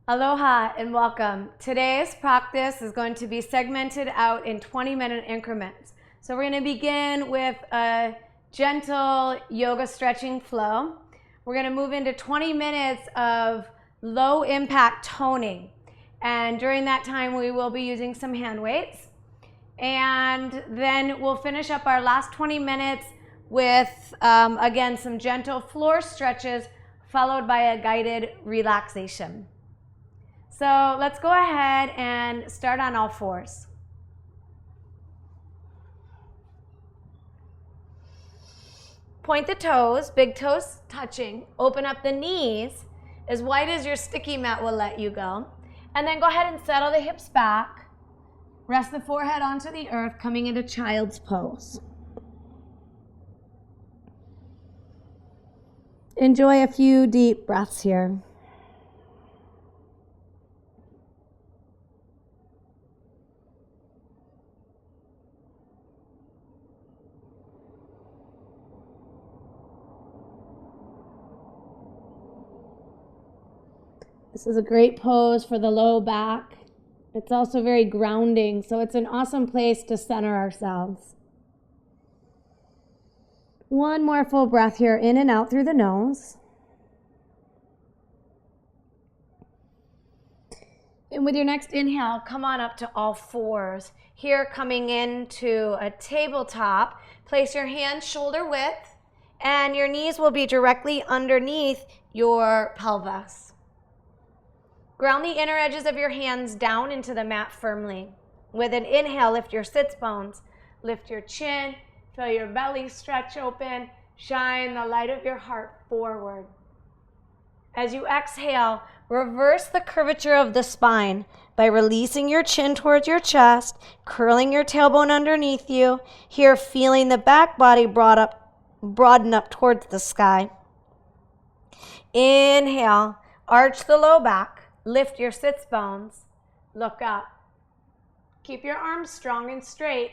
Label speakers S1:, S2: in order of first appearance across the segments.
S1: Aloha and welcome. Today's practice is going to be segmented out in 20-minute increments. So we're going to begin with a gentle yoga stretching flow. We're going to move into 20 minutes of low impact toning. And during that time, we will be using some hand weights. And then we'll finish up our last 20 minutes with, again, some gentle floor stretches followed by a guided relaxation. So let's go ahead and start on all fours. Point the toes, big toes touching. Open up the knees as wide as your sticky mat will let you go. And then go ahead and settle the hips back. Rest the forehead onto the earth, coming into child's pose. Enjoy a few deep breaths here. This is a great pose for the low back. It's also very grounding, so it's an awesome place to center ourselves. One more full breath here, in and out through the nose. And with your next inhale, come on up to all fours. Here, coming into a tabletop, place your hands shoulder width, and your knees will be directly underneath your pelvis. Ground the inner edges of your hands down into the mat firmly. With an inhale, lift your sits bones, lift your chin, feel your belly stretch open, shine the light of your heart forward. As you exhale, reverse the curvature of the spine by releasing your chin towards your chest, curling your tailbone underneath you. Here, feeling the back body broaden up towards the sky. Inhale, arch the low back. Lift your sits bones, look up. Keep your arms strong and straight.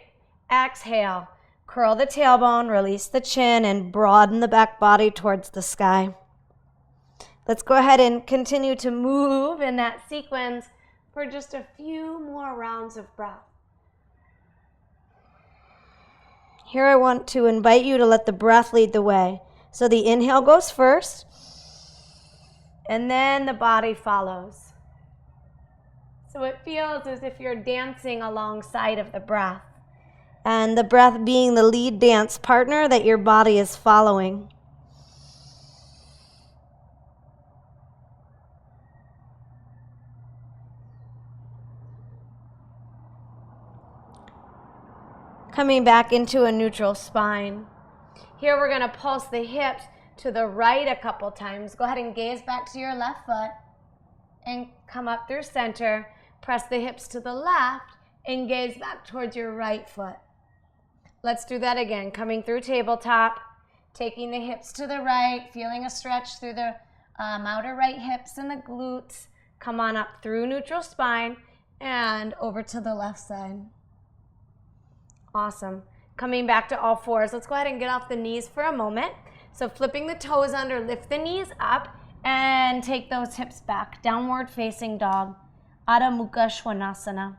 S1: Exhale, curl the tailbone, release the chin, and broaden the back body towards the sky. Let's go ahead and continue to move in that sequence for just a few more rounds of breath. Here I want to invite you to let the breath lead the way. So the inhale goes first, and then the body follows. So it feels as if you're dancing alongside of the breath, and the breath being the lead dance partner that your body is following. Coming back into a neutral spine. Here we're going to pulse the hips to the right a couple times. Go ahead and gaze back to your left foot and come up through center. Press the hips to the left and gaze back towards your right foot. Let's do that again. Coming through tabletop, taking the hips to the right, feeling a stretch through the outer right hips and the glutes. Come on up through neutral spine and over to the left side. Awesome. Coming back to all fours. Let's go ahead and get off the knees for a moment. So flipping the toes under, lift the knees up and take those hips back. Downward facing dog. Adho Mukha Svanasana.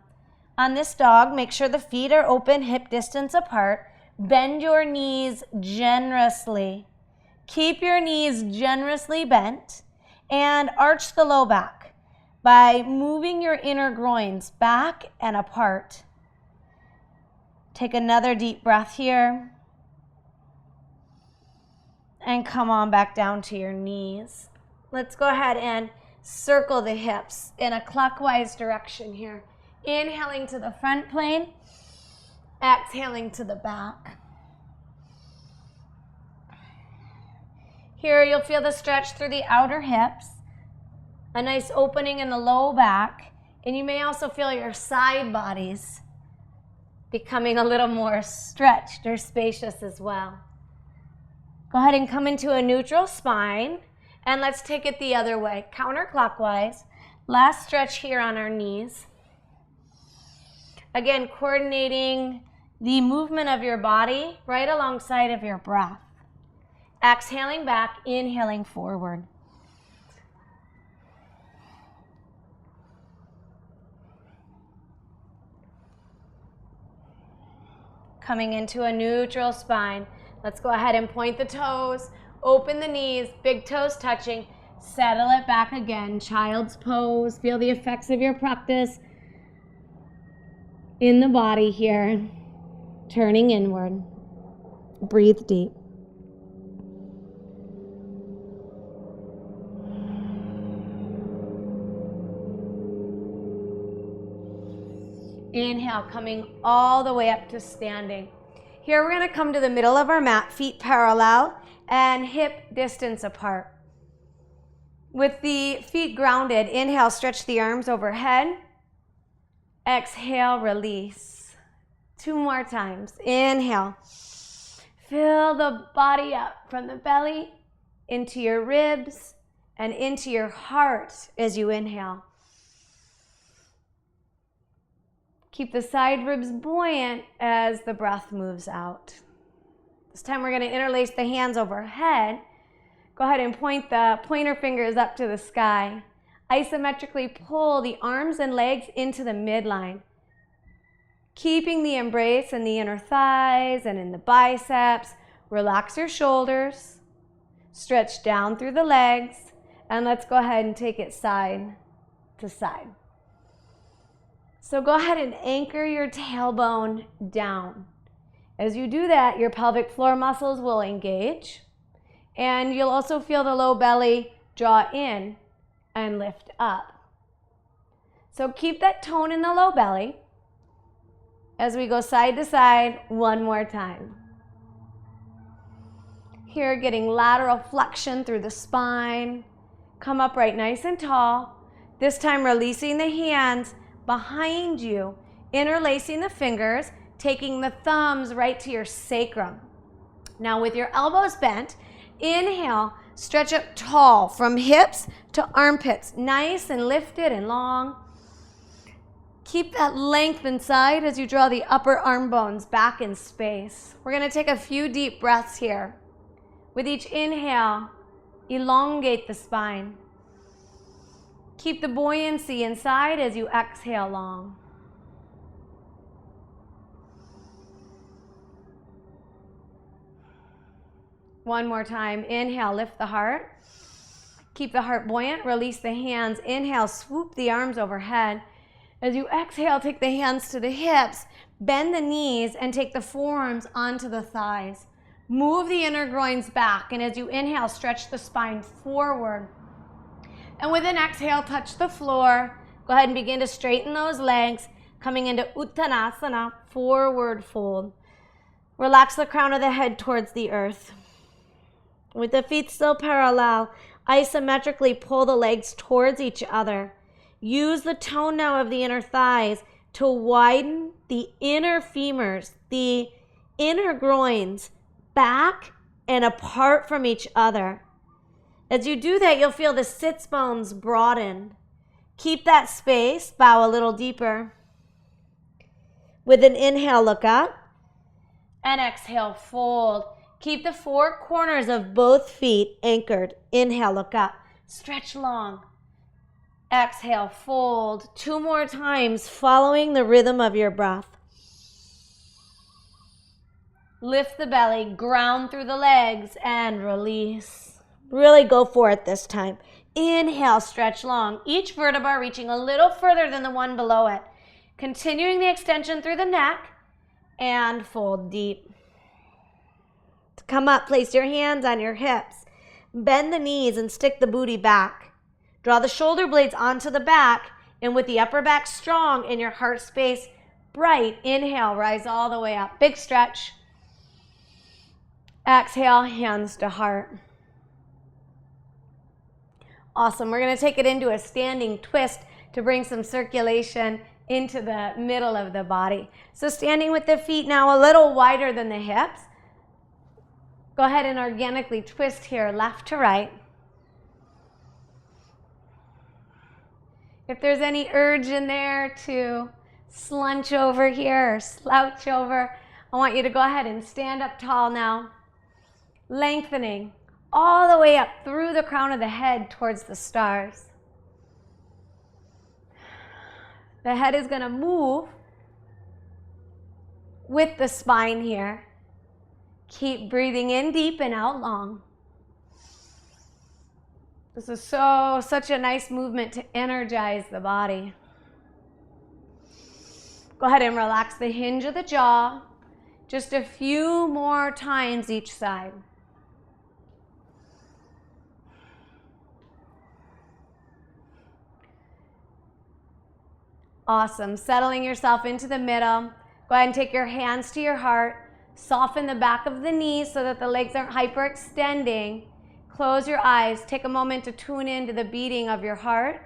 S1: On this dog, make sure the feet are open, hip distance apart. Bend your knees generously. Keep your knees generously bent and arch the low back by moving your inner groins back and apart. Take another deep breath here. And come on back down to your knees. Let's go ahead and circle the hips in a clockwise direction here. Inhaling to the front plane, exhaling to the back. Here you'll feel the stretch through the outer hips, a nice opening in the low back, and you may also feel your side bodies becoming a little more stretched or spacious as well. Go ahead and come into a neutral spine, and let's take it the other way, counterclockwise. Last stretch here on our knees. Again, coordinating the movement of your body right alongside of your breath. Exhaling back, inhaling forward. coming into a neutral spine. Let's go ahead and point the toes, open the knees, big toes touching, settle it back again, child's pose. Feel the effects of your practice in the body here, turning inward. Breathe deep. Inhale, coming all the way up to standing. Here we're going to come to the middle of our mat, feet parallel and hip distance apart. With the feet grounded, inhale, stretch the arms overhead. Exhale, release. 2 more times. Inhale. Fill the body up from the belly into your ribs and into your heart as you inhale. Keep the side ribs buoyant as the breath moves out. This time we're going to interlace the hands overhead. Go ahead and point the pointer fingers up to the sky. Isometrically pull the arms and legs into the midline. Keeping the embrace in the inner thighs and in the biceps. Relax your shoulders. Stretch down through the legs. And let's go ahead and take it side to side. So go ahead and anchor your tailbone down. As you do that, your pelvic floor muscles will engage, and you'll also feel the low belly draw in and lift up. So keep that tone in the low belly as we go side to side one more time. Here, getting lateral flexion through the spine. Come upright nice and tall. This time releasing the hands behind you, interlacing the fingers, taking the thumbs right to your sacrum. Now with your elbows bent, inhale, stretch up tall from hips to armpits, nice and lifted and long. Keep that length inside as you draw the upper arm bones back in space. We're going to take a few deep breaths here. With each inhale, elongate the spine. Keep the buoyancy inside as you exhale long. One more time. Inhale, lift the heart. Keep the heart buoyant. Release the hands. Inhale, swoop the arms overhead. As you exhale, take the hands to the hips. Bend the knees and take the forearms onto the thighs. Move the inner groins back. And as you inhale, stretch the spine forward. And with an exhale, touch the floor. Go ahead and begin to straighten those legs. Coming into Uttanasana, forward fold. Relax the crown of the head towards the earth. With the feet still parallel, isometrically pull the legs towards each other. Use the tone now of the inner thighs to widen the inner femurs, the inner groins, back and apart from each other. As you do that, you'll feel the sits bones broaden. Keep that space, bow a little deeper. With an inhale, look up. And exhale, fold. Keep the 4 corners of both feet anchored. Inhale, look up. Stretch long. Exhale, fold. 2 more times, following the rhythm of your breath. Lift the belly, ground through the legs, and release. Really go for it this time. Inhale, stretch long. Each vertebra reaching a little further than the one below it. Continuing the extension through the neck, and fold deep. To come up, place your hands on your hips. Bend the knees and stick the booty back. Draw the shoulder blades onto the back, and with the upper back strong and your heart space bright, inhale, rise all the way up. Big stretch. Exhale, hands to heart. Awesome. We're going to take it into a standing twist to bring some circulation into the middle of the body. So standing with the feet now a little wider than the hips. Go ahead and organically twist here, left to right. If there's any urge in there to slunch over here or slouch over, I want you to go ahead and stand up tall now. Lengthening all the way up through the crown of the head towards the stars. The head is going to move with the spine here. Keep breathing in deep and out long. This is such a nice movement to energize the body. Go ahead and relax the hinge of the jaw. Just a few more times each side. Awesome. Settling yourself into the middle. Go ahead and take your hands to your heart. Soften the back of the knees so that the legs aren't hyperextending. Close your eyes. Take a moment to tune into the beating of your heart.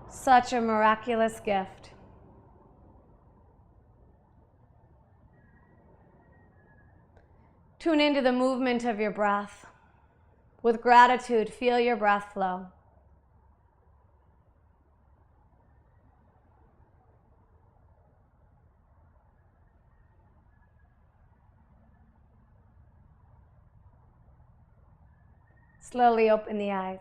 S1: Such a miraculous gift. Tune into the movement of your breath. With gratitude, feel your breath flow. Slowly open the eyes.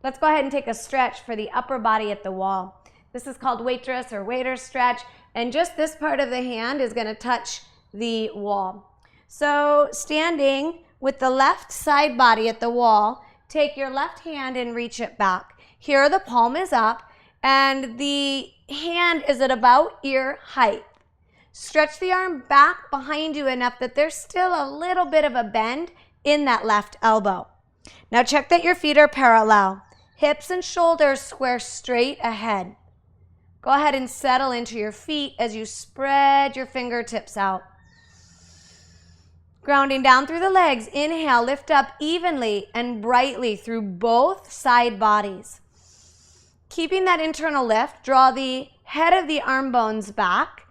S1: Let's go ahead and take a stretch for the upper body at the wall. This is called waitress or waiter stretch, and just this part of the hand is going to touch the wall. So standing with the left side body at the wall, take your left hand and reach it back. Here the palm is up and the hand is at about ear height. Stretch the arm back behind you enough that there's still a little bit of a bend in that left elbow. Now check that your feet are parallel. Hips and shoulders square straight ahead. Go ahead and settle into your feet as you spread your fingertips out. Grounding down through the legs, inhale, lift up evenly and brightly through both side bodies. Keeping that internal lift, draw the head of the arm bones back.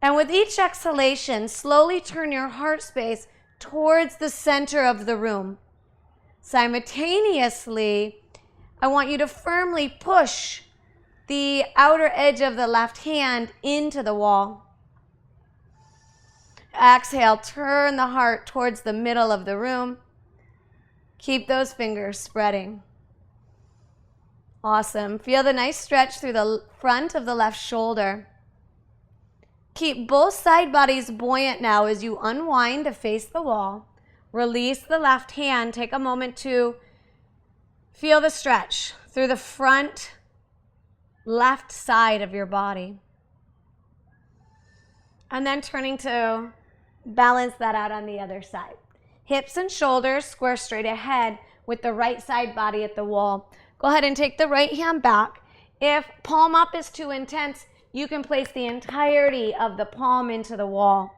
S1: And with each exhalation, slowly turn your heart space towards the center of the room. Simultaneously, I want you to firmly push the outer edge of the left hand into the wall. Exhale, turn the heart towards the middle of the room. Keep those fingers spreading. Awesome. Feel the nice stretch through the front of the left shoulder. Keep both side bodies buoyant now as you unwind to face the wall. Release the left hand. Take a moment to feel the stretch through the front left side of your body. And then turning to balance that out on the other side. Hips and shoulders square straight ahead with the right side body at the wall. Go ahead and take the right hand back. If palm up is too intense, you can place the entirety of the palm into the wall.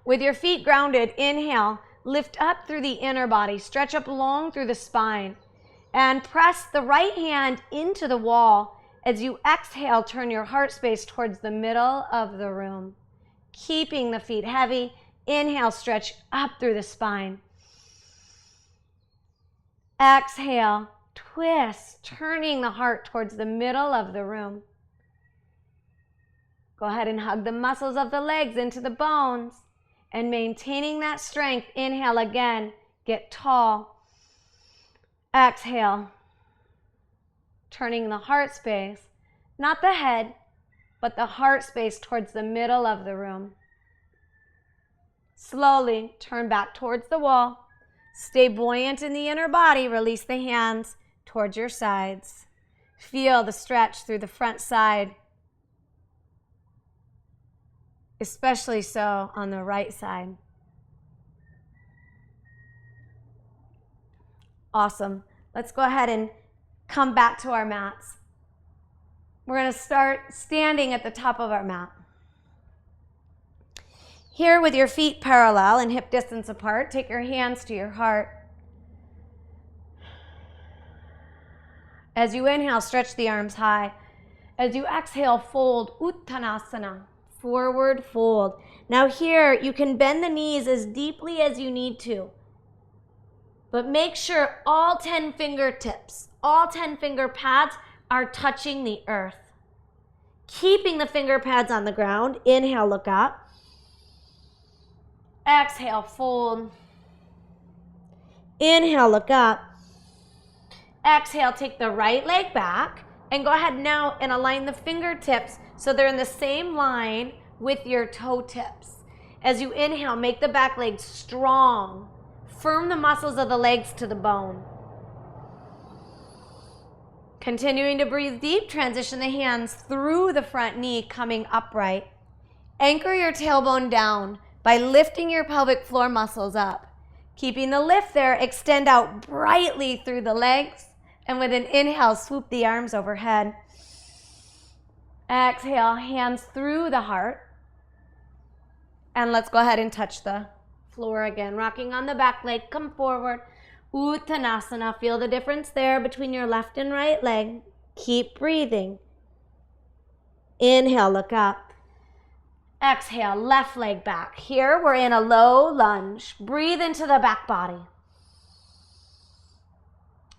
S1: With your feet grounded, inhale, lift up through the inner body, stretch up long through the spine, and press the right hand into the wall. As you exhale, turn your heart space towards the middle of the room. Keeping the feet heavy, inhale, stretch up through the spine. Exhale, twist, turning the heart towards the middle of the room. Go ahead and hug the muscles of the legs into the bones. And maintaining that strength, inhale again, get tall. Exhale, turning the heart space, not the head, but the heart space towards the middle of the room. Slowly turn back towards the wall. Stay buoyant in the inner body. Release the hands towards your sides. Feel the stretch through the front side, especially so on the right side. Awesome. Let's go ahead and come back to our mats. We're going to start standing at the top of our mat. Here with your feet parallel and hip distance apart, take your hands to your heart. As you inhale, stretch the arms high. As you exhale, fold, Uttanasana. Forward fold. Now here, you can bend the knees as deeply as you need to. But make sure all 10 fingertips, all 10 finger pads are touching the earth. Keeping the finger pads on the ground. Inhale, look up. Exhale, fold. Inhale, look up. Exhale, take the right leg back, and go ahead now and align the fingertips so they're in the same line with your toe tips. As you inhale, make the back leg strong. Firm the muscles of the legs to the bone. Continuing to breathe deep, transition the hands through the front knee, coming upright. Anchor your tailbone down by lifting your pelvic floor muscles up. Keeping the lift there, extend out brightly through the legs, and with an inhale, swoop the arms overhead. Exhale, hands through the heart. And let's go ahead and touch the floor again. Rocking on the back leg, come forward. Uttanasana, feel the difference there between your left and right leg. Keep breathing. Inhale, look up. Exhale, left leg back. Here we're in a low lunge. Breathe into the back body.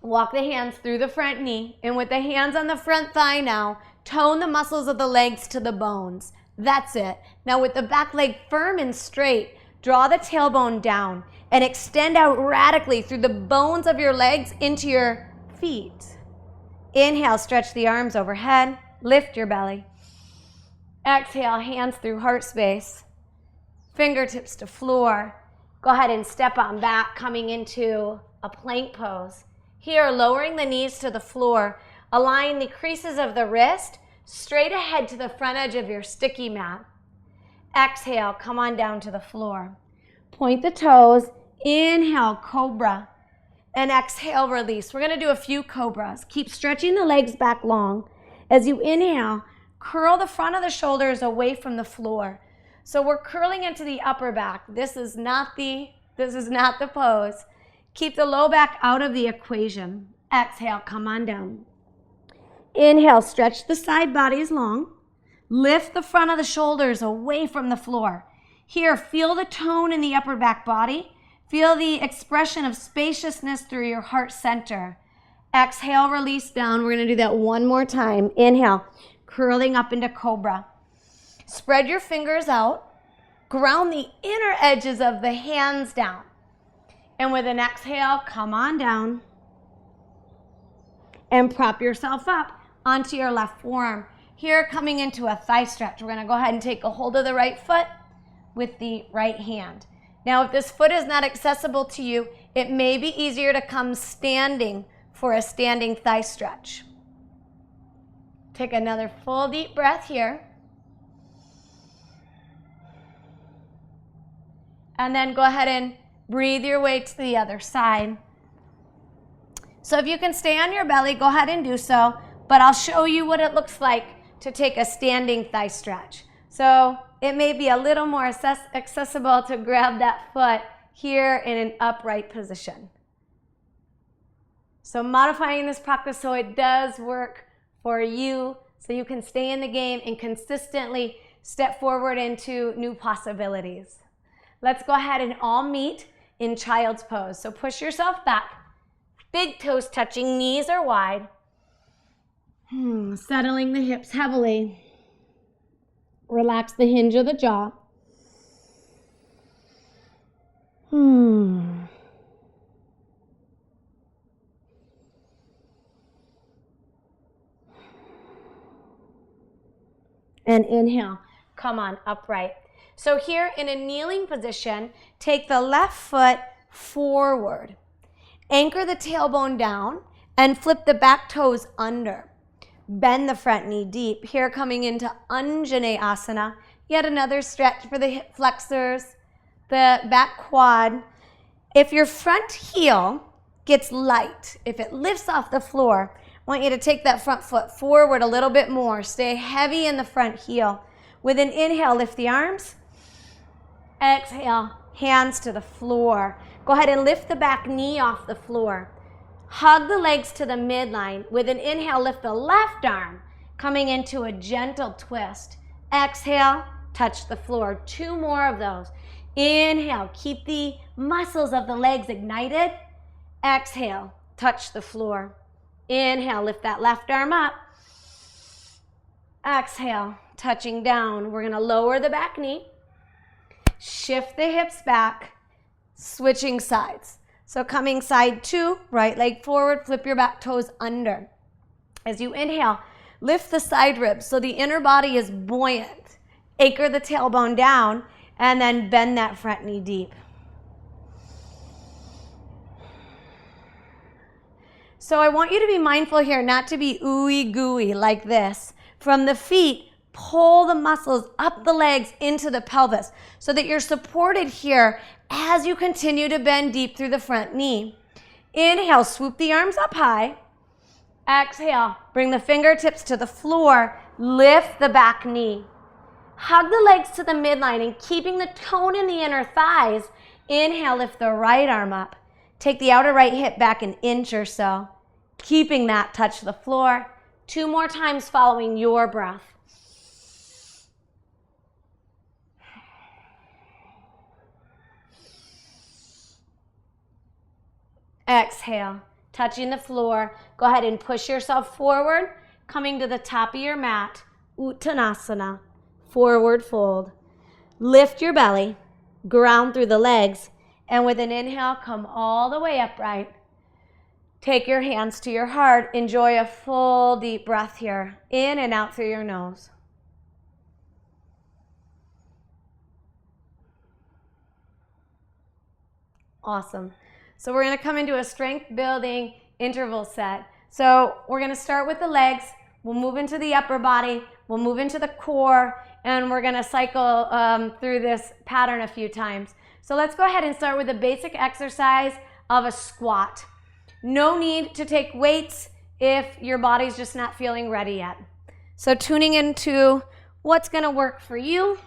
S1: Walk the hands through the front knee, and with the hands on the front thigh now, tone the muscles of the legs to the bones. That's it. Now with the back leg firm and straight, draw the tailbone down and extend out radically through the bones of your legs into your feet. Inhale, stretch the arms overhead, lift your belly. Exhale, hands through heart space, fingertips to floor. Go ahead and step on back, coming into a plank pose. Here, lowering the knees to the floor, align the creases of the wrist straight ahead to the front edge of your sticky mat. Exhale, come on down to the floor. Point the toes, inhale, cobra, and exhale, release. We're gonna do a few cobras. Keep stretching the legs back long. As you inhale, curl the front of the shoulders away from the floor. So we're curling into the upper back. This is not the pose. Keep the low back out of the equation. Exhale, come on down. Inhale, stretch the side bodies long. Lift the front of the shoulders away from the floor. Here, feel the tone in the upper back body. Feel the expression of spaciousness through your heart center. Exhale, release down. We're gonna do that one more time. Inhale, curling up into cobra. Spread your fingers out. Ground the inner edges of the hands down. And with an exhale, come on down. And prop yourself up onto your left forearm. Here, coming into a thigh stretch. We're gonna go ahead and take a hold of the right foot with the right hand. Now, if this foot is not accessible to you, it may be easier to come standing for a standing thigh stretch. Take another full deep breath here. And then go ahead and breathe your way to the other side. So if you can stay on your belly, go ahead and do so, but I'll show you what it looks like to take a standing thigh stretch. So it may be a little more accessible to grab that foot here in an upright position. So modifying this practice so it does work for you, so you can stay in the game and consistently step forward into new possibilities. Let's go ahead and all meet in child's pose. So push yourself back, big toes touching, knees are wide. Settling the hips heavily. Relax the hinge of the jaw. And inhale, come on, upright. So here in a kneeling position, take the left foot forward. Anchor the tailbone down and flip the back toes under. Bend the front knee deep. Here coming into Anjaneyasana. Yet another stretch for the hip flexors, the back quad. If your front heel gets light, if it lifts off the floor, I want you to take that front foot forward a little bit more. Stay heavy in the front heel. With an inhale, lift the arms. Exhale, hands to the floor. Go ahead and lift the back knee off the floor. Hug the legs to the midline. With an inhale, lift the left arm, coming into a gentle twist. Exhale, touch the floor. 2 more of those. Inhale, keep the muscles of the legs ignited. Exhale, touch the floor. Inhale, lift that left arm up. Exhale, touching down. We're gonna lower the back knee. Shift the hips back, switching sides. So coming side 2, right leg forward, flip your back toes under. As you inhale, lift the side ribs so the inner body is buoyant. Anchor the tailbone down and then bend that front knee deep. So I want you to be mindful here not to be ooey gooey like this. From the feet, pull the muscles up the legs into the pelvis so that you're supported here as you continue to bend deep through the front knee. Inhale, swoop the arms up high. Exhale, bring the fingertips to the floor, lift the back knee. Hug the legs to the midline and keeping the tone in the inner thighs. Inhale, lift the right arm up. Take the outer right hip back an inch or so, keeping that touch the floor. 2 more times following your breath. Exhale, touching the floor. Go ahead and push yourself forward, coming to the top of your mat. Uttanasana, forward fold. Lift your belly, ground through the legs, and with an inhale, come all the way upright. Take your hands to your heart. Enjoy a full deep breath here, in and out through your nose. Awesome. So we're going to come into a strength building interval set. So we're going to start with the legs. We'll move into the upper body. We'll move into the core, and we're going to cycle through this pattern a few times. So let's go ahead and start with the basic exercise of a squat. No need to take weights if your body's just not feeling ready yet. So tuning into what's going to work for you,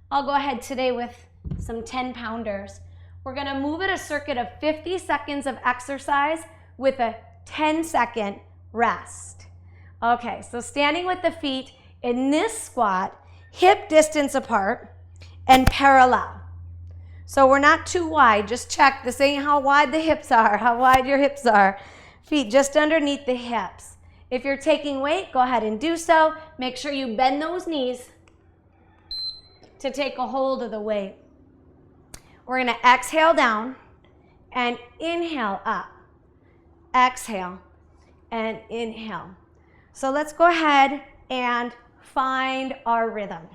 S1: I'll go ahead today with some 10-pounders. We're going to move at a circuit of 50 seconds of exercise with a 10-second rest. Okay, so standing with the feet in this squat, hip distance apart and parallel. So we're not too wide. Just check. This ain't how wide the hips are, how wide your hips are. Feet just underneath the hips. If you're taking weight, go ahead and do so. Make sure you bend those knees to take a hold of the weight. We're going to exhale down and inhale up. Exhale and inhale. So let's go ahead and find our rhythm.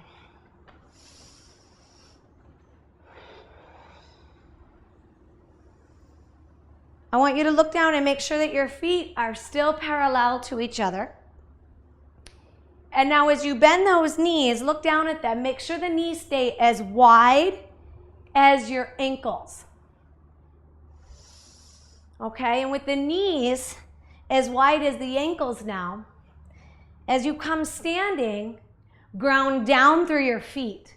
S1: I want you to look down and make sure that your feet are still parallel to each other. And now as you bend those knees, look down at them. Make sure the knees stay as wide as your ankles. Okay, and with the knees as wide as the ankles now, as you come standing, ground down through your feet.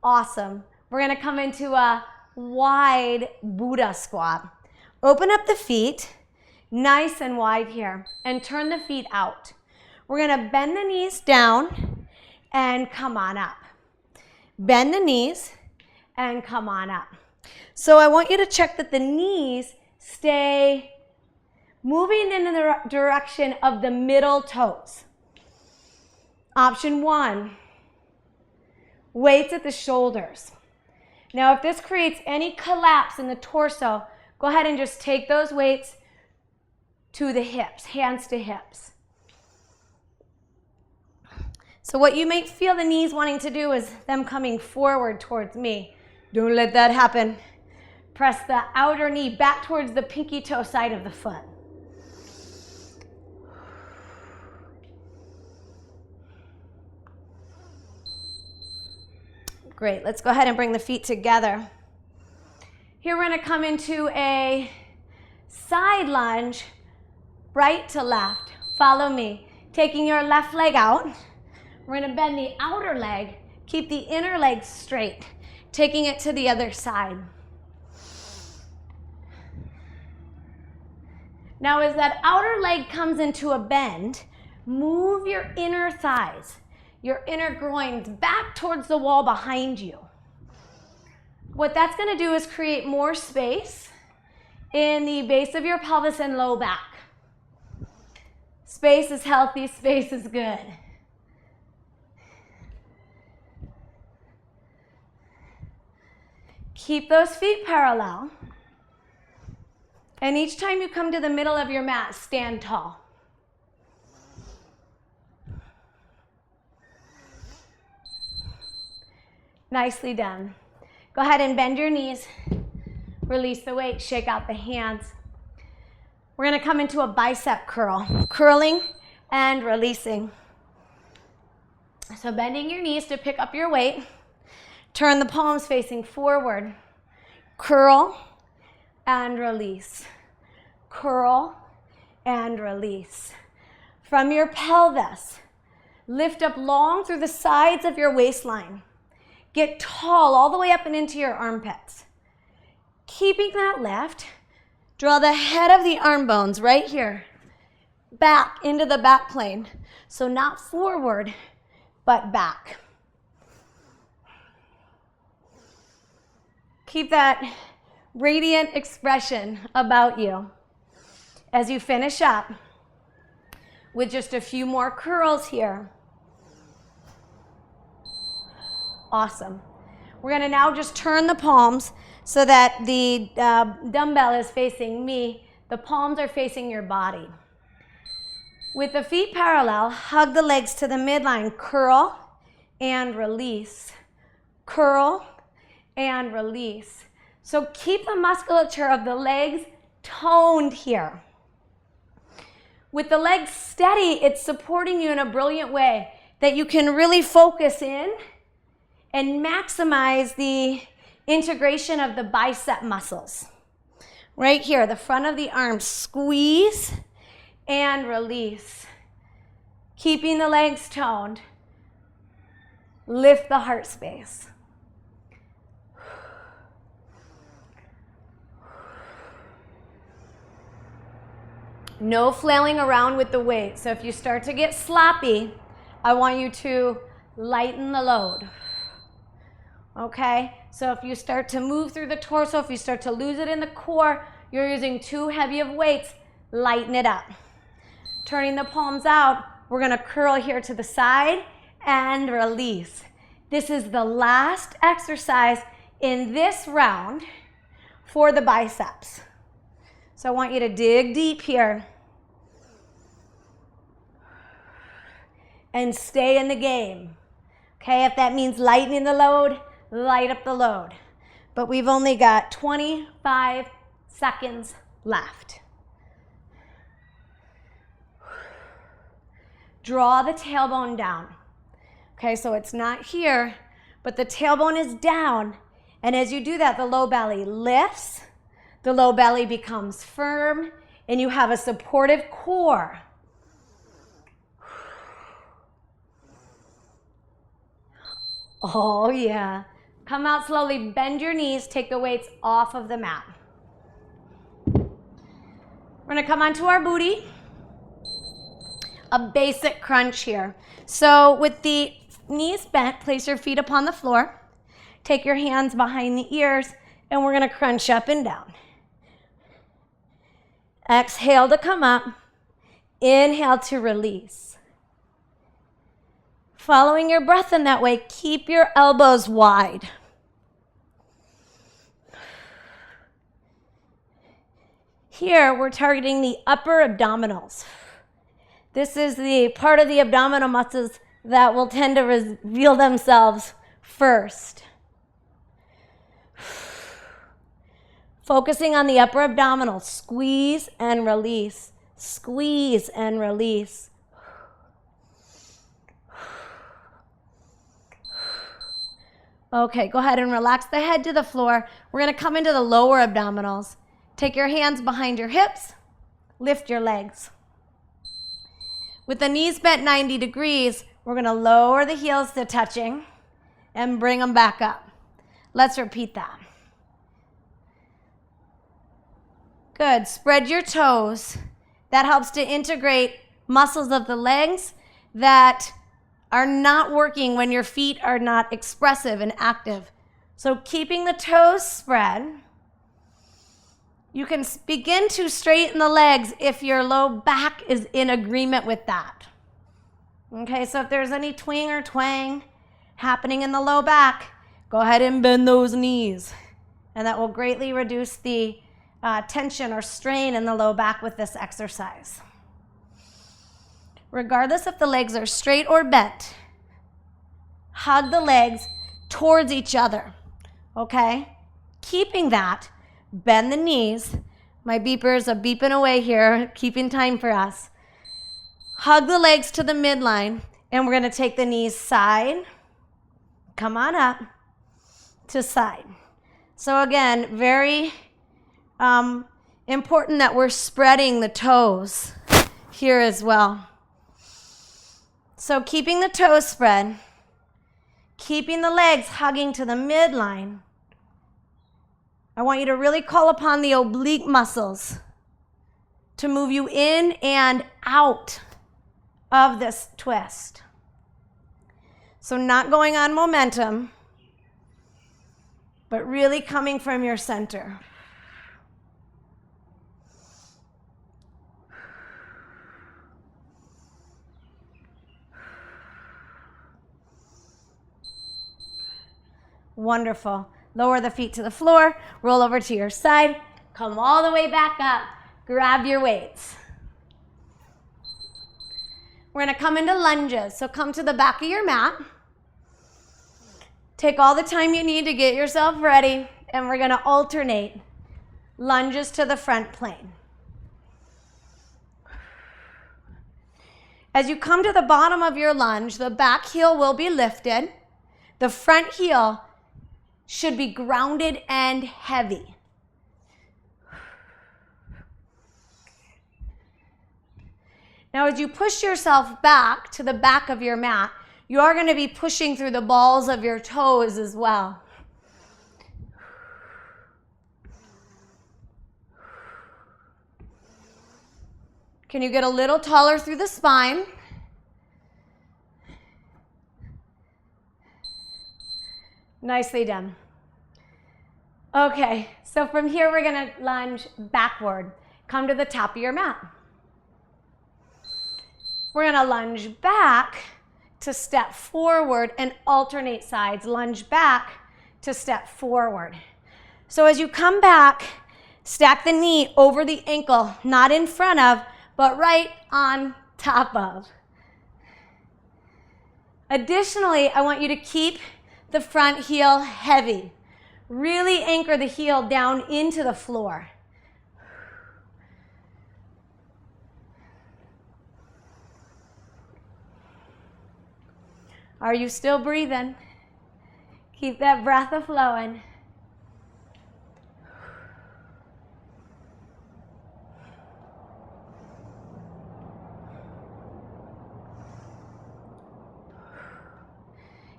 S1: Awesome. We're going to come into a wide Buddha squat. Open up the feet, nice and wide here, and turn the feet out. We're going to bend the knees down and come on up. Bend the knees and come on up. So I want you to check that the knees stay moving in the direction of the middle toes. Option 1, weights at the shoulders. Now if this creates any collapse in the torso, go ahead and just take those weights to the hips, hands to hips. So what you may feel the knees wanting to do is them coming forward towards me. Don't let that happen. Press the outer knee back towards the pinky toe side of the foot. Great, let's go ahead and bring the feet together. Here we're going to come into a side lunge, right to left. Follow me. Taking your left leg out. We're going to bend the outer leg, keep the inner leg straight, taking it to the other side. Now as that outer leg comes into a bend, move your inner thighs, your inner groins back towards the wall behind you. What that's going to do is create more space in the base of your pelvis and low back. Space is healthy, space is good. Keep those feet parallel. And each time you come to the middle of your mat, stand tall. Nicely done. Go ahead and bend your knees. Release the weight, shake out the hands. We're gonna come into a bicep curl, curling and releasing. So bending your knees to pick up your weight. Turn the palms facing forward. Curl and release. Curl and release. From your pelvis, lift up long through the sides of your waistline. Get tall all the way up and into your armpits. Keeping that lift, draw the head of the arm bones right here, back into the back plane. So not forward, but back. Keep that radiant expression about you as you finish up with just a few more curls here. Awesome. We're gonna now just turn the palms so that the dumbbell is facing me. The palms are facing your body. With the feet parallel, hug the legs to the midline, curl and release. Curl and release. So keep the musculature of the legs toned here. With the legs steady, it's supporting you in a brilliant way that you can really focus in and maximize the integration of the bicep muscles. Right here, the front of the arm, squeeze and release. Keeping the legs toned. Lift the heart space. No flailing around with the weight. So if you start to get sloppy, I want you to lighten the load. Okay? So if you start to move through the torso, if you start to lose it in the core, you're using too heavy of weights, lighten it up. Turning the palms out, we're gonna curl here to the side and release. This is the last exercise in this round for the biceps. So I want you to dig deep here and stay in the game. Okay, if that means lightening the load, light up the load. But we've only got 25 seconds left. Draw the tailbone down. Okay, so it's not here, but the tailbone is down. And as you do that, the low belly lifts, the low belly becomes firm, and you have a supportive core. Oh yeah. Come out slowly, bend your knees, take the weights off of the mat. We're gonna come onto our booty. A basic crunch here. So with the knees bent, place your feet upon the floor. Take your hands behind the ears, and we're gonna crunch up and down. Exhale to come up. Inhale to release. Following your breath in that way, keep your elbows wide. Here, we're targeting the upper abdominals. This is the part of the abdominal muscles that will tend to reveal themselves first. Focusing on the upper abdominals, squeeze and release, squeeze and release. Okay, go ahead and relax the head to the floor. We're gonna come into the lower abdominals. Take your hands behind your hips, lift your legs. With the knees bent 90 degrees, we're gonna lower the heels to touching and bring them back up. Let's repeat that. Good, spread your toes. That helps to integrate muscles of the legs that are not working when your feet are not expressive and active. So keeping the toes spread. You can begin to straighten the legs if your low back is in agreement with that. Okay, so if there's any twing or twang happening in the low back, go ahead and bend those knees. And that will greatly reduce the tension or strain in the low back with this exercise. Regardless if the legs are straight or bent, hug the legs towards each other, okay? Keeping that, bend the knees. My beepers are beeping away here, keeping time for us. Hug the legs to the midline, and we're gonna take the knees side, come on up, to side. So again, very important that we're spreading the toes here as well. So keeping the toes spread, keeping the legs hugging to the midline. I want you to really call upon the oblique muscles to move you in and out of this twist. So not going on momentum, but really coming from your center. Wonderful. Lower the feet to the floor, roll over to your side, come all the way back up, grab your weights. We're gonna come into lunges. So come to the back of your mat. Take all the time you need to get yourself ready, and we're gonna alternate lunges to the front plane. As you come to the bottom of your lunge, the back heel will be lifted. The front heel should be grounded and heavy. Now, as you push yourself back to the back of your mat, you are going to be pushing through the balls of your toes as well. Can you get a little taller through the spine? Nicely done. Okay, so from here we're going to lunge backward. Come to the top of your mat. We're going to lunge back to step forward and alternate sides. Lunge back to step forward. So as you come back, stack the knee over the ankle, not in front of, but right on top of. Additionally, I want you to keep the front heel heavy. Really anchor the heel down into the floor. Are you still breathing? Keep that breath a-flowing.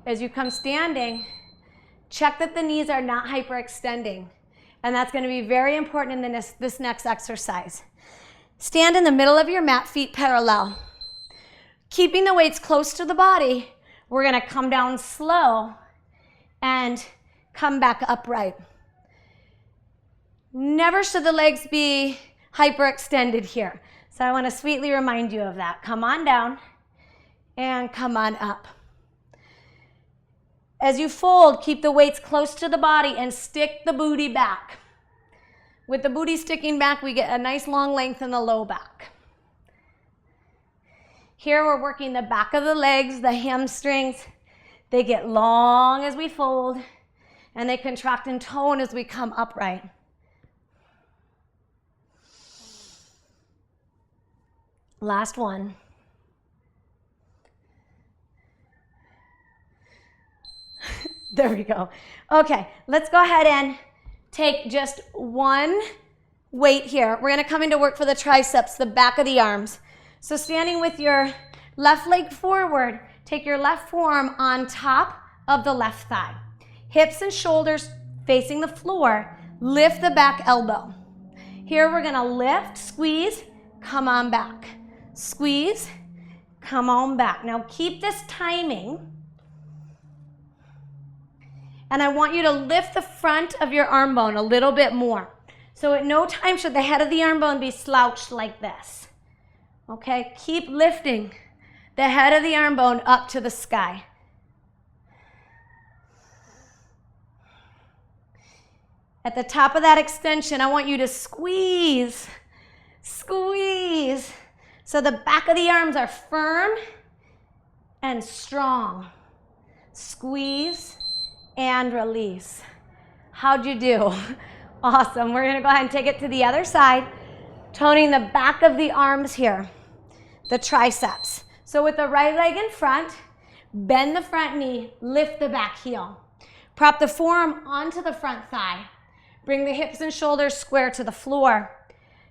S1: As you come standing, check that the knees are not hyperextending. And that's going to be very important in this next exercise. Stand in the middle of your mat, feet parallel. Keeping the weights close to the body, we're going to come down slow and come back upright. Never should the legs be hyperextended here. So I want to sweetly remind you of that. Come on down and come on up. As you fold, keep the weights close to the body and stick the booty back. With the booty sticking back, we get a nice long length in the low back. Here we're working the back of the legs, the hamstrings. They get long as we fold, and they contract and tone as we come upright. Last one. There we go. Okay, let's go ahead and take just one weight here. We're going to come into work for the triceps, the back of the arms. So standing with your left leg forward, take your left forearm on top of the left thigh. Hips and shoulders facing the floor. Lift the back elbow. Here we're going to lift, squeeze, come on back. Squeeze, come on back. Now keep this timing. And I want you to lift the front of your arm bone a little bit more. So at no time should the head of the arm bone be slouched like this. Okay, keep lifting the head of the arm bone up to the sky. At the top of that extension, I want you to squeeze, squeeze. So the back of the arms are firm and strong. Squeeze and release. How'd you do? Awesome. We're going to go ahead and take it to the other side, toning the back of the arms here, the triceps. So with the right leg in front, bend the front knee, lift the back heel. Prop the forearm onto the front thigh. Bring the hips and shoulders square to the floor.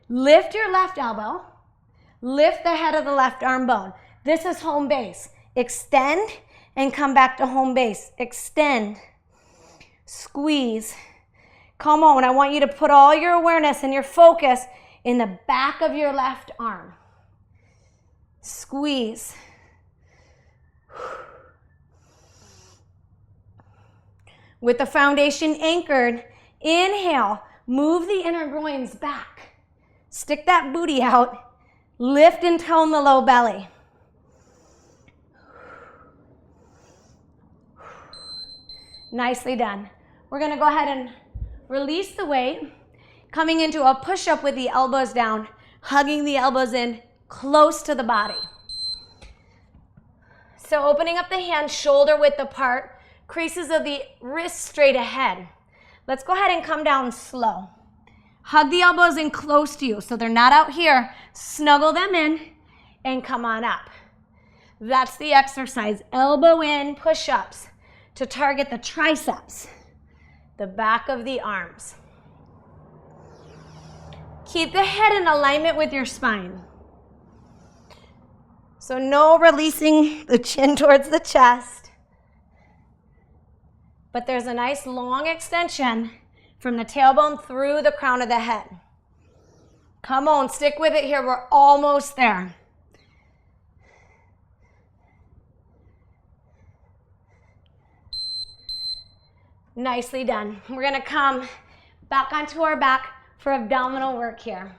S1: Lift your left elbow. Lift the head of the left arm bone. This is home base. Extend and come back to home base. Extend. Squeeze. Come on, I want you to put all your awareness and your focus in the back of your left arm. Squeeze. With the foundation anchored, inhale, move the inner groins back. Stick that booty out. Lift and tone the low belly. Nicely done. We're going to go ahead and release the weight, coming into a push-up with the elbows down, hugging the elbows in close to the body. So opening up the hands, shoulder width apart, creases of the wrists straight ahead. Let's go ahead and come down slow. Hug the elbows in close to you so they're not out here. Snuggle them in and come on up. That's the exercise. Elbow in, push-ups to target the triceps, the back of the arms. Keep the head in alignment with your spine. So no releasing the chin towards the chest, but there's a nice long extension from the tailbone through the crown of the head. Come on, stick with it here. We're almost there. Nicely done. We're going to come back onto our back for abdominal work here.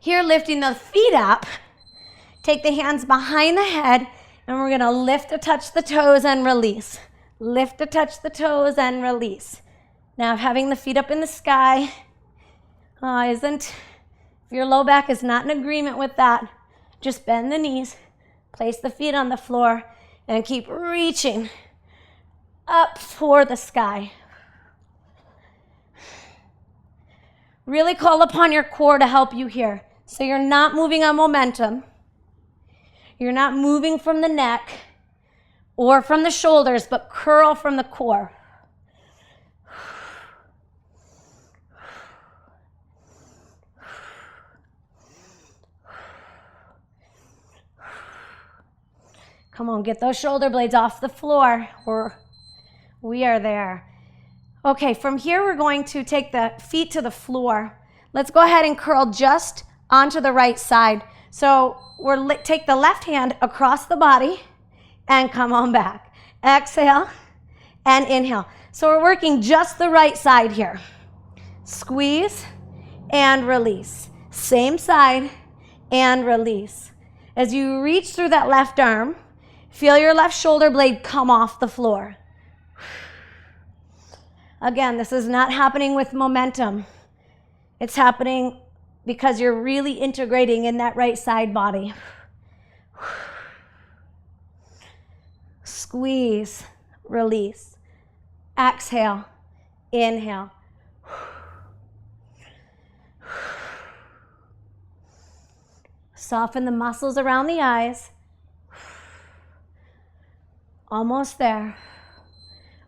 S1: Here, lifting the feet up. Take the hands behind the head, and we're going to lift to touch the toes and release. Lift to touch the toes and release. Now, having the feet up in the sky if your low back is not in agreement with that, just bend the knees, place the feet on the floor, and keep reaching up for the sky. Really call upon your core to help you here. So you're not moving on momentum. You're not moving from the neck or from the shoulders, but curl from the core. Come on, get those shoulder blades off the floor. We are there. Okay, from here we're going to take the feet to the floor. Let's go ahead and curl just onto the right side. So take the left hand across the body and come on back. Exhale and inhale. So we're working just the right side here. Squeeze and release. Same side and release. As you reach through that left arm, feel your left shoulder blade come off the floor. Again, this is not happening with momentum. It's happening because you're really integrating in that right side body. Squeeze, release. Exhale, inhale. Soften the muscles around the eyes. Almost there.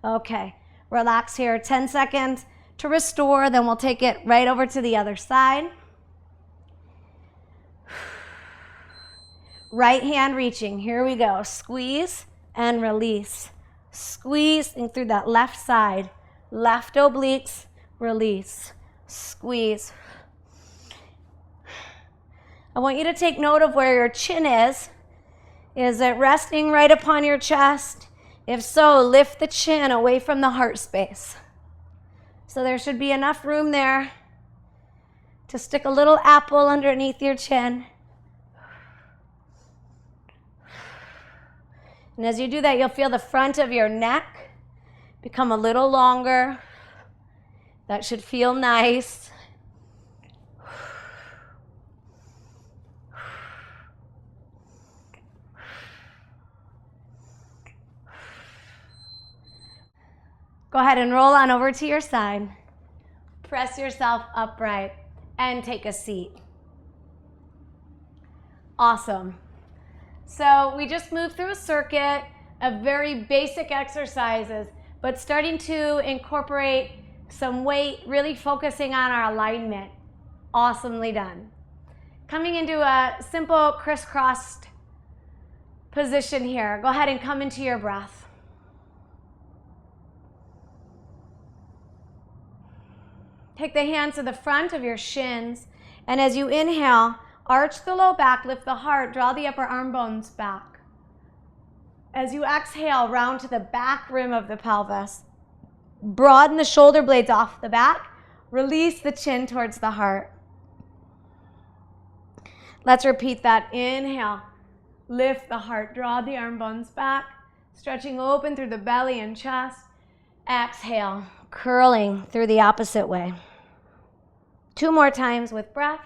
S1: Okay. Relax here, 10 seconds to restore, then we'll take it right over to the other side. Right hand reaching, here we go. Squeeze and release. Squeezing through that left side. Left obliques, release. Squeeze. I want you to take note of where your chin is. Is it resting right upon your chest? If so, lift the chin away from the heart space. So there should be enough room there to stick a little apple underneath your chin. And as you do that, you'll feel the front of your neck become a little longer. That should feel nice. Go ahead and roll on over to your side. Press yourself upright and take a seat. Awesome. So we just moved through a circuit of very basic exercises, but starting to incorporate some weight, really focusing on our alignment. Awesomely done. Coming into a simple crisscrossed position here. Go ahead and come into your breath. Take the hands to the front of your shins, and as you inhale, arch the low back, lift the heart, draw the upper arm bones back. As you exhale, round to the back rim of the pelvis. Broaden the shoulder blades off the back. Release the chin towards the heart. Let's repeat that. Inhale, lift the heart, draw the arm bones back, stretching open through the belly and chest. Exhale, curling through the opposite way. 2 more times with breath.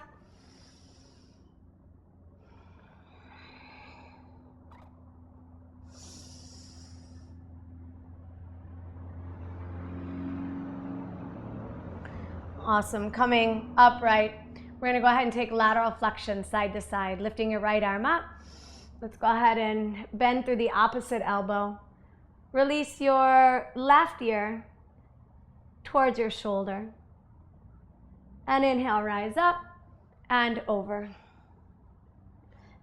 S1: Awesome. Coming upright. We're going to go ahead and take lateral flexion side to side, lifting your right arm up. Let's go ahead and bend through the opposite elbow. Release your left ear towards your shoulder. And inhale, rise up and over.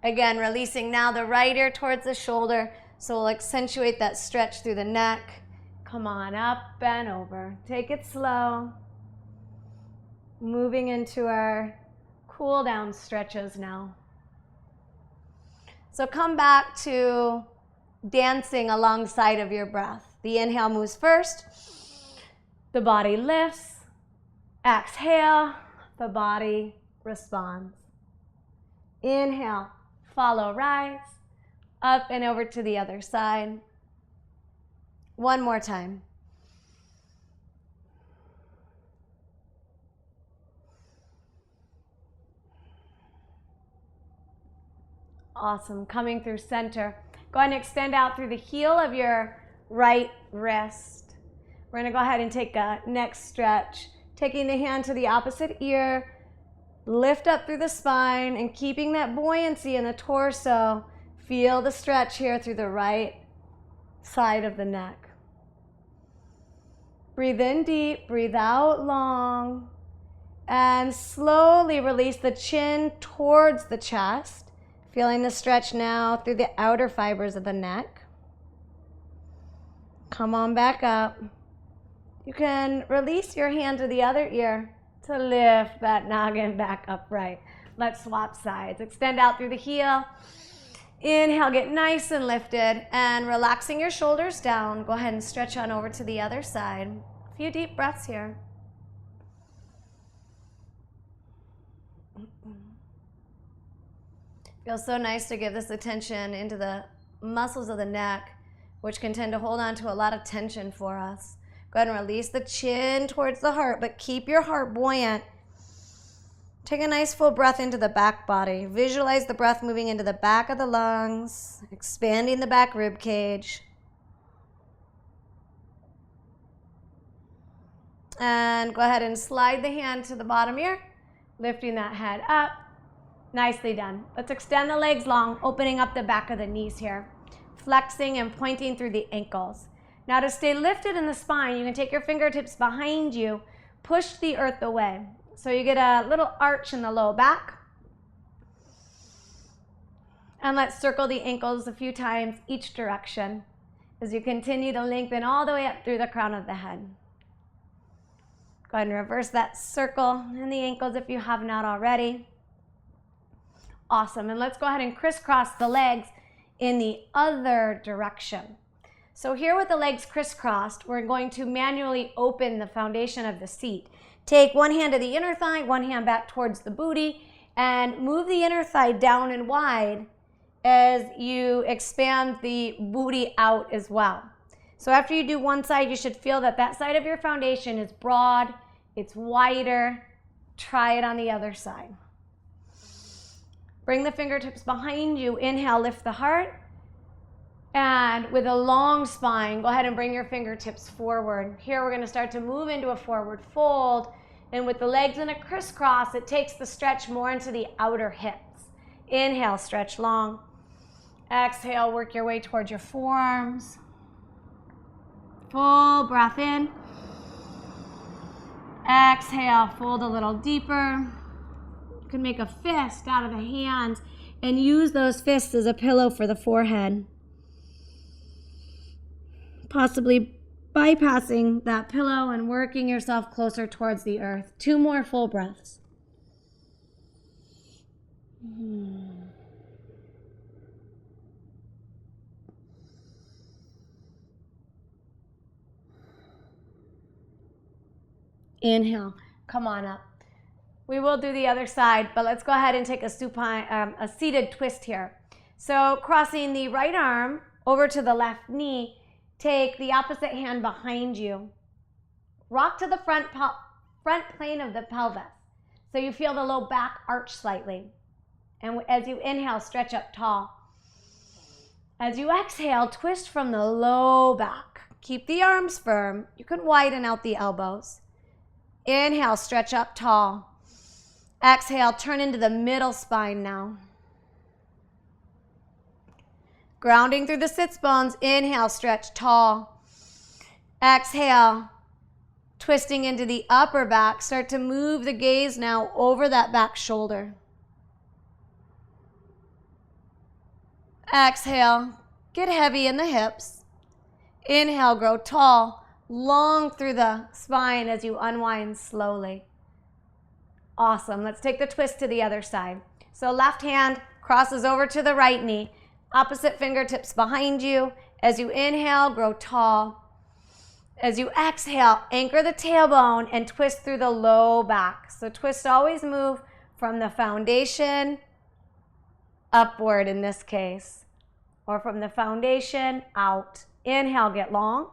S1: Again, releasing now the right ear towards the shoulder, so we'll accentuate that stretch through the neck. Come on up and over. Take it slow. Moving into our cool down stretches now. So come back to dancing alongside of your breath. The inhale moves first. The body lifts. Exhale, the body responds. Inhale, follow, rise, up and over to the other side. One more time. Awesome. Coming through center. Go ahead and extend out through the heel of your right wrist. We're going to go ahead and take a neck stretch. Taking the hand to the opposite ear, lift up through the spine, and keeping that buoyancy in the torso, feel the stretch here through the right side of the neck. Breathe in deep, breathe out long, and slowly release the chin towards the chest, feeling the stretch now through the outer fibers of the neck. Come on back up. You can release your hand to the other ear to lift that noggin back upright. Let's swap sides. Extend out through the heel. Inhale, get nice and lifted, and relaxing your shoulders down. Go ahead and stretch on over to the other side. A few deep breaths here. Feels so nice to give this attention into the muscles of the neck, which can tend to hold on to a lot of tension for us. Go ahead and release the chin towards the heart, but keep your heart buoyant. Take a nice full breath into the back body. Visualize the breath moving into the back of the lungs, expanding the back rib cage. And go ahead and slide the hand to the bottom ear, lifting that head up. Nicely done. Let's extend the legs long, opening up the back of the knees here, flexing and pointing through the ankles. Now to stay lifted in the spine, you can take your fingertips behind you, push the earth away. So you get a little arch in the low back. And let's circle the ankles a few times each direction as you continue to lengthen all the way up through the crown of the head. Go ahead and reverse that circle in the ankles if you have not already. Awesome. And let's go ahead and crisscross the legs in the other direction. So here with the legs crisscrossed, we're going to manually open the foundation of the seat. Take one hand to the inner thigh, one hand back towards the booty, and move the inner thigh down and wide as you expand the booty out as well. So after you do one side, you should feel that that side of your foundation is broad It's wider. Try it on the other side. Bring the fingertips behind you. Inhale, lift the heart. And with a long spine, go ahead and bring your fingertips forward. Here we're going to start to move into a forward fold. And with the legs in a crisscross, it takes the stretch more into the outer hips. Inhale, stretch long. Exhale, work your way towards your forearms. Full breath in. Exhale, fold a little deeper. You can make a fist out of the hands and use those fists as a pillow for the forehead. Possibly bypassing that pillow and working yourself closer towards the earth. 2 more full breaths. Inhale, come on up. We will do the other side, but let's go ahead and take a supine, a seated twist here. So crossing the right arm over to the left knee, take the opposite hand behind you. Rock to the front plane of the pelvis so you feel the low back arch slightly. And as you inhale, stretch up tall. As you exhale, twist from the low back. Keep the arms firm. You can widen out the elbows. Inhale, stretch up tall. Exhale, turn into the middle spine now. Grounding through the sits bones. Inhale, stretch tall. Exhale, twisting into the upper back. Start to move the gaze now over that back shoulder. Exhale, get heavy in the hips. Inhale, grow tall. Long through the spine as you unwind slowly. Awesome. Let's take the twist to the other side. So left hand crosses over to the right knee. Opposite fingertips behind you. As you inhale, grow tall. As you exhale, anchor the tailbone and twist through the low back. So twist always move from the foundation upward in this case, or from the foundation out. Inhale, get long.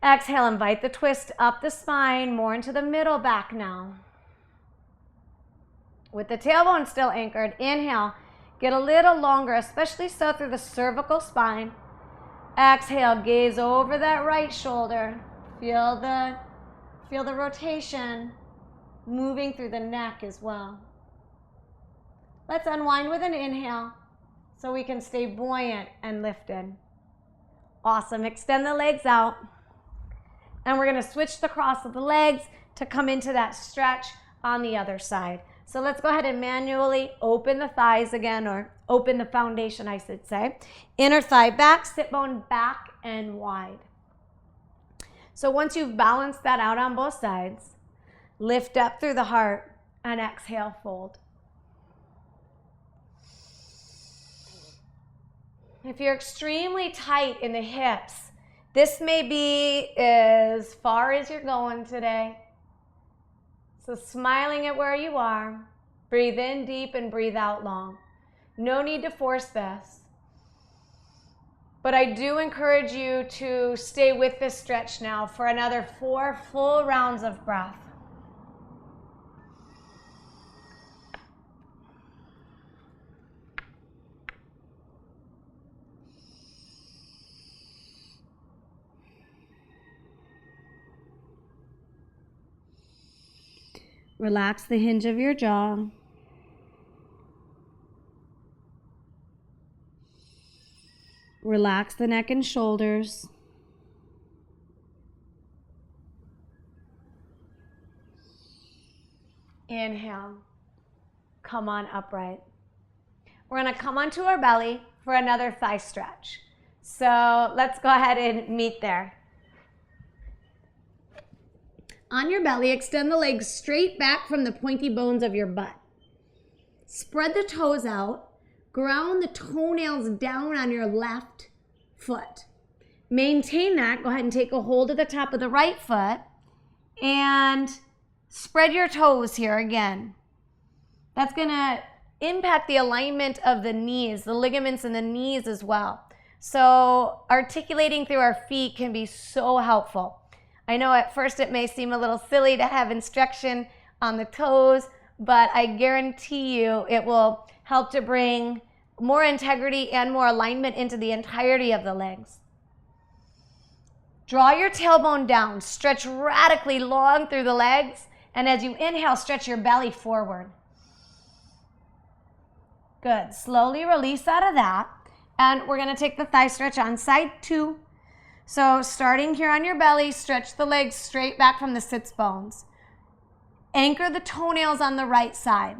S1: Exhale, invite the twist up the spine, more into the middle back now. With the tailbone still anchored, inhale, get a little longer, especially so through the cervical spine. Exhale, gaze over that right shoulder. Feel the rotation moving through the neck as well. Let's unwind with an inhale so we can stay buoyant and lifted. Awesome. Extend the legs out. And we're going to switch the cross of the legs to come into that stretch on the other side. So let's go ahead and manually open the thighs again, or open the foundation, I should say. Inner thigh back, sit bone back and wide. So once you've balanced that out on both sides, lift up through the heart and exhale, fold. If you're extremely tight in the hips, this may be as far as you're going today. So smiling at where you are, breathe in deep and breathe out long. No need to force this. But I do encourage you to stay with this stretch now for another 4 full rounds of breath. Relax the hinge of your jaw. Relax the neck and shoulders. Inhale. Come on upright. We're going to come onto our belly for another thigh stretch. So let's go ahead and meet there. On your belly, extend the legs straight back from the pointy bones of your butt. Spread the toes out. Ground the toenails down on your left foot. Maintain that. Go ahead and take a hold of the top of the right foot. And spread your toes here again. That's going to impact the alignment of the knees, the ligaments in the knees as well. So articulating through our feet can be so helpful. I know at first it may seem a little silly to have instruction on the toes, but I guarantee you it will help to bring more integrity and more alignment into the entirety of the legs. Draw your tailbone down, stretch radically long through the legs, and as you inhale, stretch your belly forward. Good. Slowly release out of that, and we're going to take the thigh stretch on side 2. So starting here on your belly, stretch the legs straight back from the sits bones. Anchor the toenails on the right side.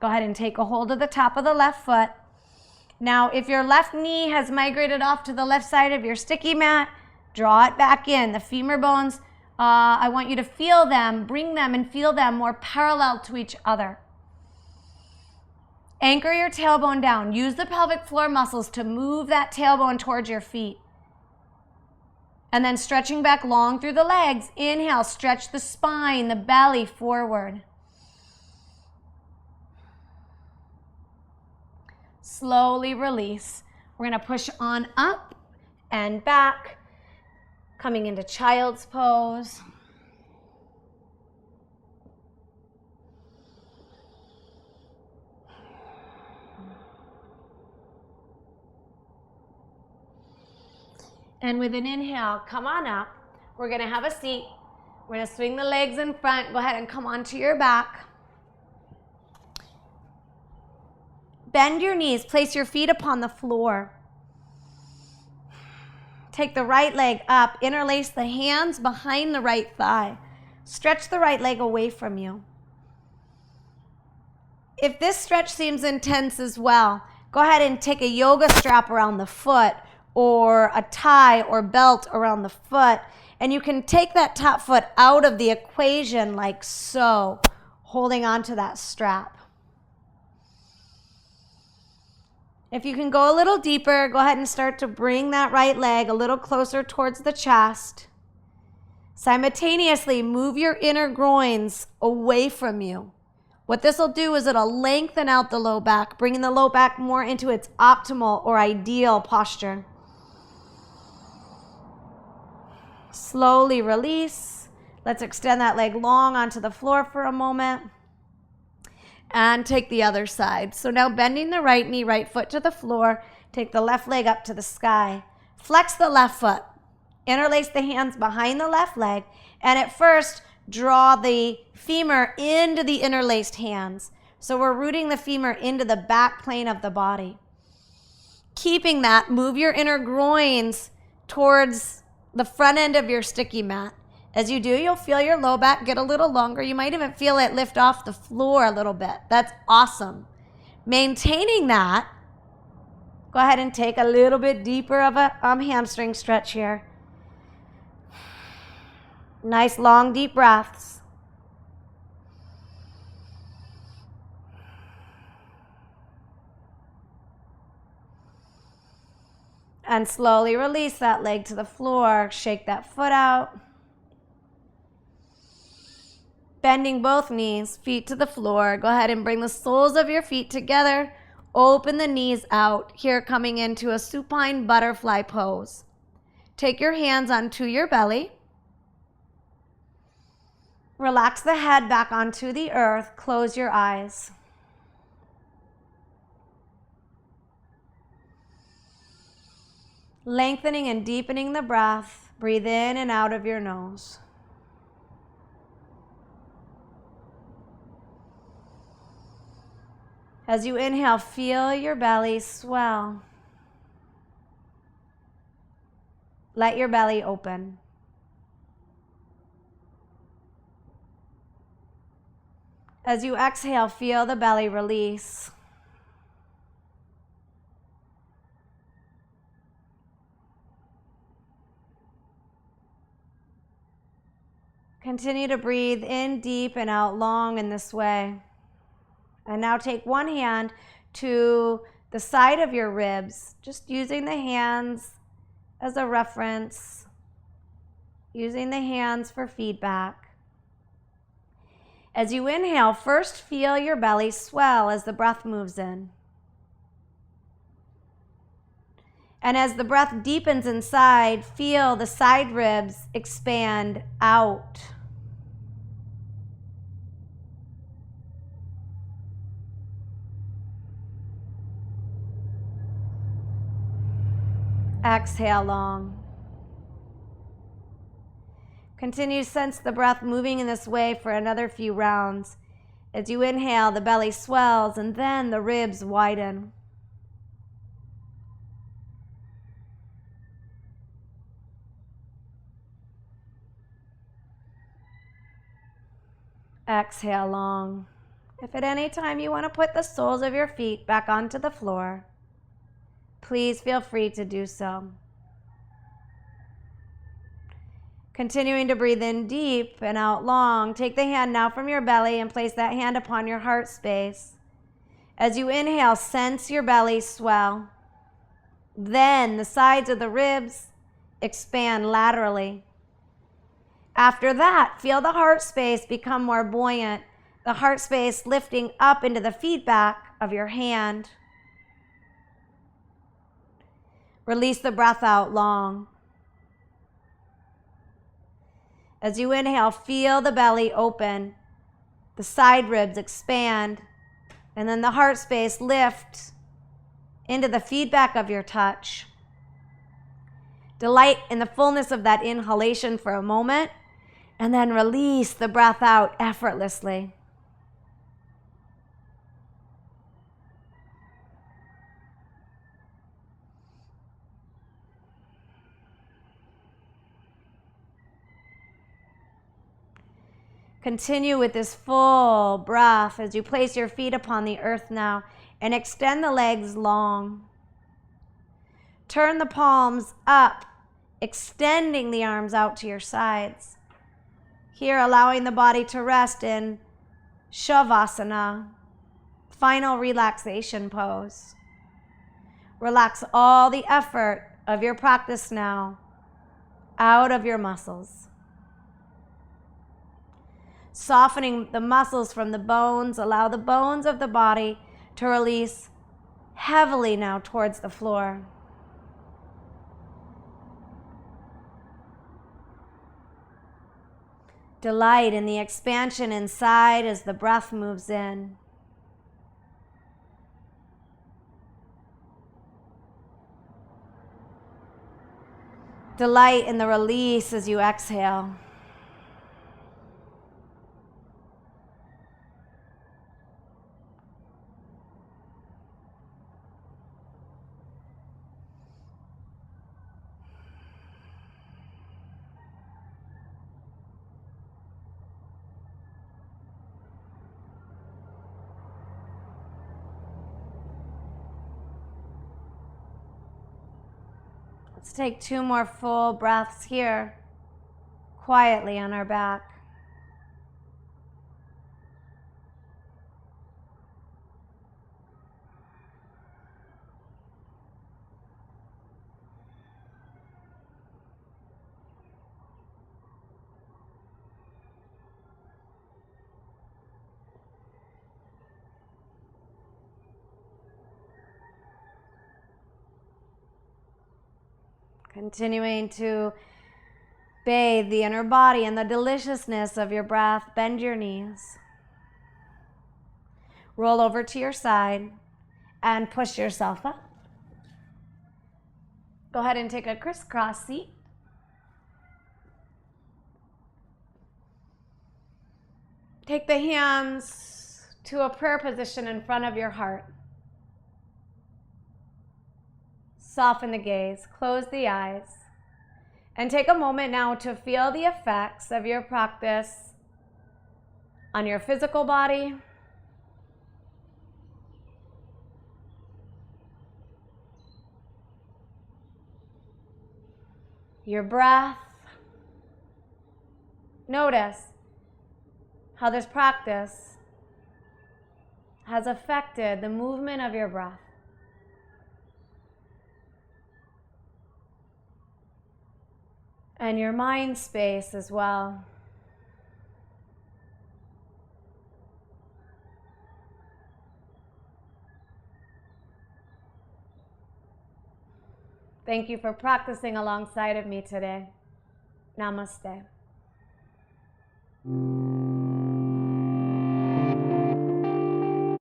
S1: Go ahead and take a hold of the top of the left foot. Now, if your left knee has migrated off to the left side of your sticky mat, draw it back in. The femur bones, I want you to feel them, bring them and feel them more parallel to each other. Anchor your tailbone down. Use the pelvic floor muscles to move that tailbone towards your feet. And then stretching back long through the legs. Inhale, stretch the spine, the belly forward. Slowly release. We're going to push on up and back, coming into child's pose. And with an inhale, come on up. We're going to have a seat. We're going to swing the legs in front. Go ahead and come onto your back. Bend your knees. Place your feet upon the floor. Take the right leg up. Interlace the hands behind the right thigh. Stretch the right leg away from you. If this stretch seems intense as well, go ahead and take a yoga strap around the foot, or a tie or belt around the foot, and you can take that top foot out of the equation like so, holding on to that strap. If you can go a little deeper, go ahead and start to bring that right leg a little closer towards the chest. Simultaneously, move your inner groins away from you. What this will do is it'll lengthen out the low back, bringing the low back more into its optimal or ideal posture. Slowly release. Let's extend that leg long onto the floor for a moment. And take the other side. So now bending the right knee, right foot to the floor. Take the left leg up to the sky. Flex the left foot. Interlace the hands behind the left leg. And at first, draw the femur into the interlaced hands. So we're rooting the femur into the back plane of the body. Keeping that, move your inner groins towards the front end of your sticky mat. As you do, you'll feel your low back get a little longer. You might even feel it lift off the floor a little bit. That's awesome. Maintaining that, go ahead and take a little bit deeper of a hamstring stretch here. Nice long deep breaths. And slowly release that leg to the floor. Shake that foot out. Bending both knees, feet to the floor. Go ahead and bring the soles of your feet together. Open the knees out. Here, coming into a supine butterfly pose. Take your hands onto your belly. Relax the head back onto the earth. Close your eyes. Lengthening and deepening the breath. Breathe in and out of your nose. As you inhale, feel your belly swell. Let your belly open. As you exhale, feel the belly release. Continue to breathe in deep and out long in this way. And now take one hand to the side of your ribs, just using the hands as a reference, using the hands for feedback. As you inhale, first feel your belly swell as the breath moves in. And as the breath deepens inside, feel the side ribs expand out. Exhale long. Continue to sense the breath moving in this way for another few rounds. As you inhale, the belly swells and then the ribs widen. Exhale long. If at any time you want to put the soles of your feet back onto the floor, please feel free to do so. Continuing to breathe in deep and out long, take the hand now from your belly and place that hand upon your heart space. As you inhale, sense your belly swell. Then the sides of the ribs expand laterally. After that, feel the heart space become more buoyant, the heart space lifting up into the feedback of your hand. Release the breath out long. As you inhale, feel the belly open, the side ribs expand, and then the heart space lift into the feedback of your touch. Delight in the fullness of that inhalation for a moment, and then release the breath out effortlessly. Continue with this full breath as you place your feet upon the earth now and extend the legs long. Turn the palms up, extending the arms out to your sides. Here, allowing the body to rest in Shavasana, final relaxation pose. Relax all the effort of your practice now out of your muscles. Softening the muscles from the bones, allow the bones of the body to release heavily now towards the floor. Delight in the expansion inside as the breath moves in. Delight in the release as you exhale. Let's take 2 more full breaths here, quietly on our back. Continuing to bathe the inner body in the deliciousness of your breath. Bend your knees. Roll over to your side and push yourself up. Go ahead and take a crisscross seat. Take the hands to a prayer position in front of your heart. Soften the gaze, close the eyes, and take a moment now to feel the effects of your practice on your physical body, your breath. Notice how this practice has affected the movement of your breath. And your mind space as well. Thank you for practicing alongside of me today. Namaste.